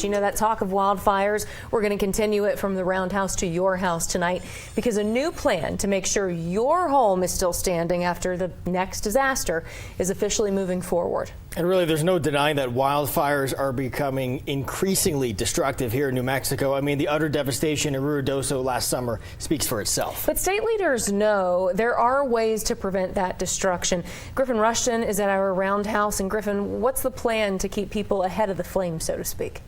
You know, that talk of wildfires, we're going to continue it from the roundhouse to your house tonight, because a new plan to make sure your home is still standing after the next disaster is officially moving forward. And really, there's no denying that wildfires are becoming increasingly destructive here in New Mexico. I mean, the utter devastation in Ruidoso last summer speaks for itself. But state leaders know there are ways to prevent that destruction. Griffin Rushton is at our roundhouse. And Griffin, what's the plan to keep people ahead of the flames, so to speak?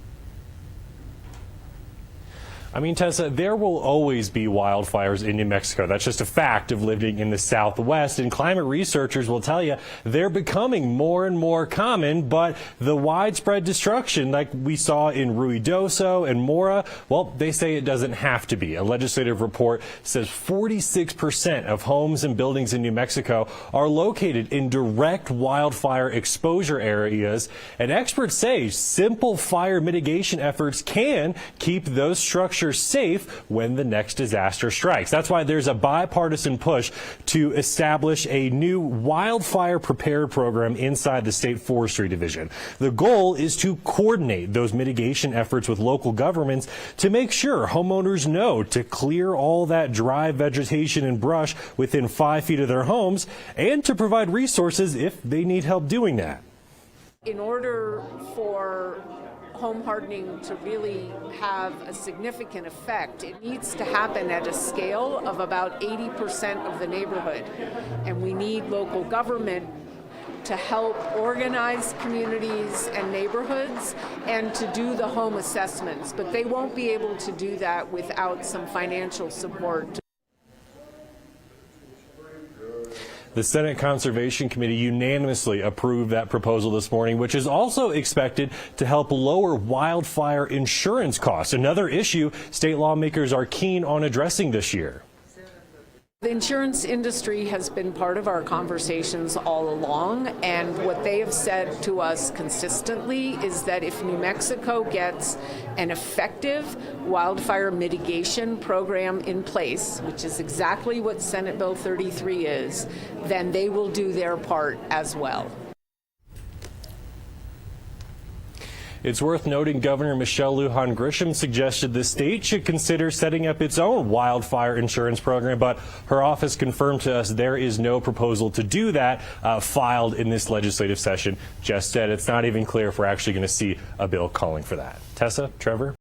I mean, Tessa, there will always be wildfires in New Mexico. That's just a fact of living in the Southwest. And climate researchers will tell you they're becoming more and more common. But the widespread destruction like we saw in Ruidoso and Mora, well, they say it doesn't have to be. A legislative report says 46% of homes and buildings in New Mexico are located in direct wildfire exposure areas. And experts say simple fire mitigation efforts can keep those structures safe when the next disaster strikes. That's why there's a bipartisan push to establish a new wildfire prepared program inside the State Forestry Division. The goal is to coordinate those mitigation efforts with local governments to make sure homeowners know to clear all that dry vegetation and brush within 5 feet of their homes, and to provide resources if they need help doing that. In order for home hardening to really have a significant effect, it needs to happen at a scale of about 80% of the neighborhood. And we need local government to help organize communities and neighborhoods and to do the home assessments. But they won't be able to do that without some financial support. The Senate Conservation Committee unanimously approved that proposal this morning, which is also expected to help lower wildfire insurance costs, another issue state lawmakers are keen on addressing this year. The insurance industry has been part of our conversations all along, and what they have said to us consistently is that if New Mexico gets an effective wildfire mitigation program in place, which is exactly what Senate Bill 33 is, then they will do their part as well. It's worth noting Governor Michelle Lujan Grisham suggested the state should consider setting up its own wildfire insurance program, but her office confirmed to us there is no proposal to do that filed in this legislative session. Just said it's not even clear if we're actually going to see a bill calling for that. Tessa, Trevor?